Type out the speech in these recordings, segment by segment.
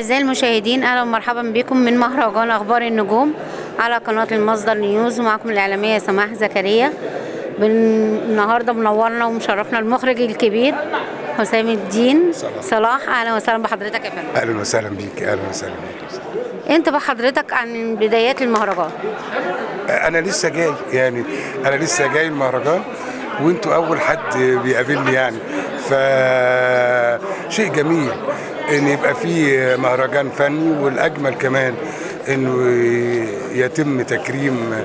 أعزائي المشاهدين، أهلا ومرحبا بكم من مهرجان أخبار النجوم على قناة المصدر نيوز، ومعكم الإعلامية سماح زكريا. النهارده منورنا ومشرفنا المخرج الكبير حسام الدين صلاح. أهلا وسهلا بحضرتك يا فندم. اهلا وسهلا بيك. اهلا وسهلا بيك. أنت بحضرتك عن بدايات المهرجان. انا لسه جاي انا لسه جاي المهرجان، وانتوا اول حد بيقابلني ف شيء جميل ان يبقى فيه مهرجان فني، والاجمل كمان انه يتم تكريم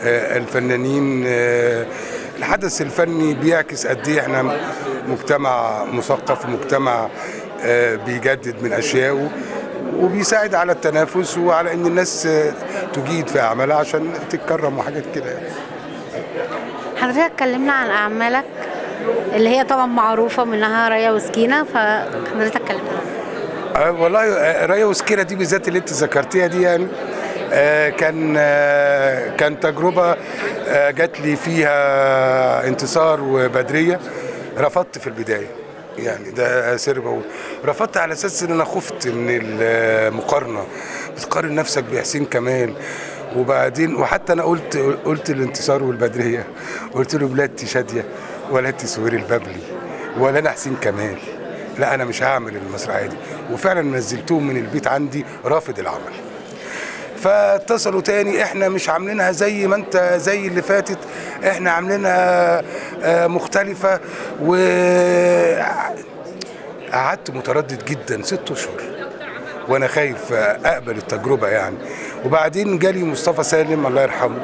الفنانين. الحدث الفني بيعكس قد ايه احنا مجتمع مثقف، مجتمع بيجدد من اشيائه، وبيساعد على التنافس وعلى ان الناس تجيد في اعمالها عشان تتكرم وحاجات كده حضرتك اتكلمنا عن أعمالك اللي هي طبعا معروفة منها رايا وسكينة، فحضرتك اتكلمنا. والله رايا وسكينة دي بالذات اللي انت ذكرتيها دي كان تجربة جات لي فيها انتصار وبدرية. رفضت في البداية، ده سر بقول. رفضت على اساس ان انا خفت من المقارنة، بتقارن نفسك بحسين كمال. وبعدين وحتى انا قلت الانتصار والبدرية، قلت له لا انت شادية ولا انت سهير البابلي ولا انا حسين كمال، لا انا مش هعمل المسرحية دي. وفعلا نزلتهم من البيت عندي رافض العمل. فاتصلوا تاني، احنا مش عاملينها زي ما انت زي اللي فاتت، احنا عاملينها مختلفة. وقعدت متردد جدا 6 اشهر وانا خايف اقبل التجربة وبعدين جالي مصطفى سالم الله يرحمه،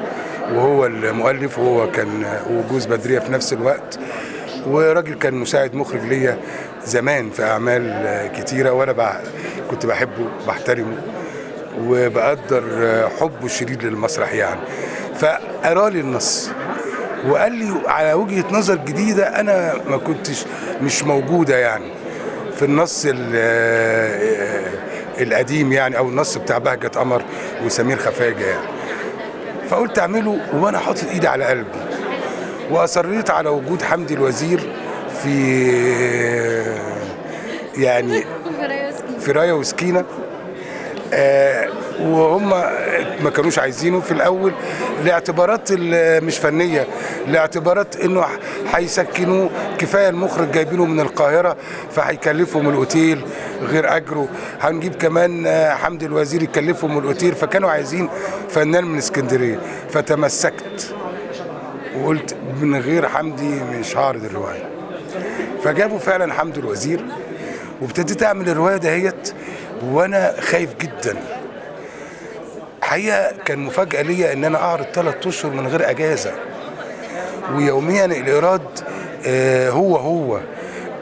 وهو المؤلف، وهو كان وجوز بدرية في نفس الوقت، وراجل كان مساعد مخرج ليا زمان في اعمال كتيرة، وانا كنت بحبه بحترمه وبقدر حبه الشديد للمسرح فقرالي النص وقال لي على وجهة نظر جديدة انا ما كنتش مش موجودة في النص القديم او النص بتاع بهجة قمر وسمير خفاجة فقلت اعمله وانا حاطط ايدي على قلبي، واصريت على وجود حمدي الوزير في في رايا وسكينة. وهم ما كانوش عايزينه في الاول لاعتبارات مش فنيه، لاعتبارات انه هيسكنوه، كفايه المخرج جايبينه من القاهره فهيكلفهم الاوتيل غير اجره، هنجيب كمان حمدي الوزير يكلفهم الاوتيل، فكانوا عايزين فنان من اسكندريه. فتمسكت وقلت من غير حمدي مش هعرض الروايه. فجابوا فعلا حمدي الوزير، وابتديت اعمل الروايه دهيت وانا خايف جدا. حقيقه كان مفاجاه ليا ان انا اعرض 3 اشهر من غير اجازه، ويوميا الايراد هو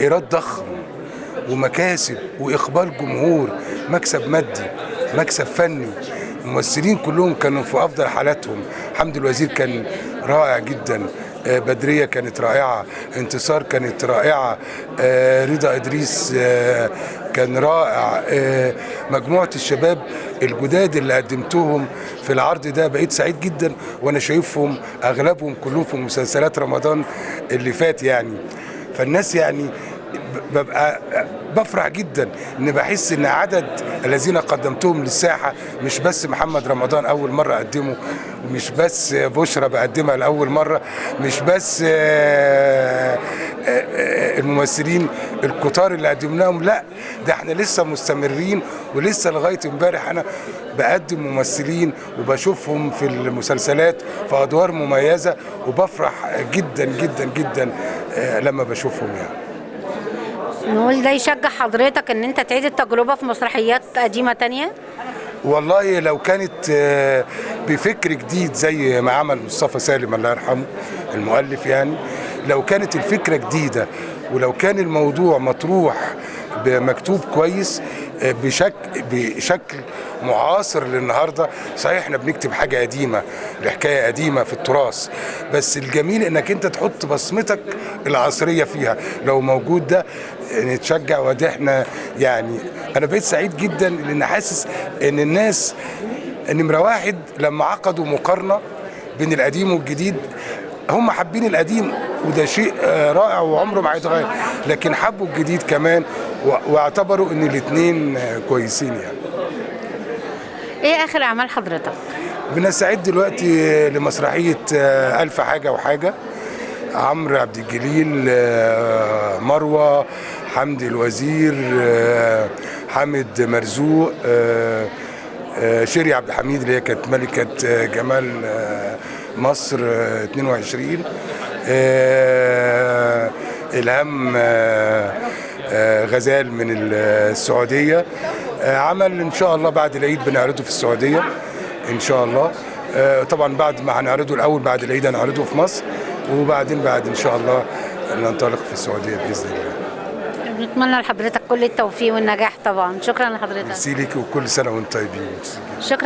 ايراد ضخم ومكاسب واقبال جمهور، مكسب مادي مكسب فني. الممثلين كلهم كانوا في افضل حالاتهم. حمدي الوزير كان رائع جدا، بدرية كانت رائعة، انتصار كانت رائعة، رضا إدريس كان رائع. مجموعة الشباب الجداد اللي قدمتهم في العرض ده بقيت سعيد جدا وانا شايفهم اغلبهم كلهم في مسلسلات رمضان اللي فات فالناس ببقى بفرح جدا ان بحس ان عدد الذين قدمتهم للساحه مش بس محمد رمضان اول مره اقدمه، ومش بس بشرى بقدمها لاول مره، مش بس الممثلين الكتار اللي قدمناهم، لا ده احنا لسه مستمرين، ولسه لغايه امبارح انا بقدم ممثلين وبشوفهم في المسلسلات في ادوار مميزه، وبفرح جدا جدا جدا لما بشوفهم نقول ده يشجع حضرتك ان انت تعيد التجربة في مسرحيات قديمة تانية؟ والله لو كانت بفكر جديد زي ما عمل مصطفى سالم الله يرحمه المؤلف، لو كانت الفكرة جديدة، ولو كان الموضوع مطروح بمكتوب كويس بشكل معاصر للنهارده. صحيح احنا بنكتب حاجه قديمه لحكايه قديمه في التراث، بس الجميل انك انت تحط بصمتك العصريه فيها. لو موجود ده نتشجع، وده احنا انا بقيت سعيد جدا لان حاسس ان الناس نمره واحد لما عقدوا مقارنه بين القديم والجديد هم حابين القديم وده شيء رائع وعمره ما هيتغير، لكن حبوا الجديد كمان واعتبروا ان الاثنين كويسين يعني. ايه اخر اعمال حضرتك؟ بنستعد دلوقتي لمسرحيه ألف حاجه وحاجه، عمرو عبد الجليل، مروه، حمدي الوزير، حامد مرزوق، شيري عبد الحميد اللي هي كانت ملكه جمال مصر 22، إلهام غزال من السعودية. عمل إن شاء الله بعد العيد بنعرضه في السعودية إن شاء الله. طبعا بعد ما هنعرضه الأول بعد العيد هنعرضه في مصر، وبعدين بعد إن شاء الله ننطلق في السعودية بإذن الله. بنتمنى لحضرتك كل التوفيق والنجاح طبعا. شكرا لحضرتك. ميرسي ليكي وكل سنة وانتم طيبين. شكرا.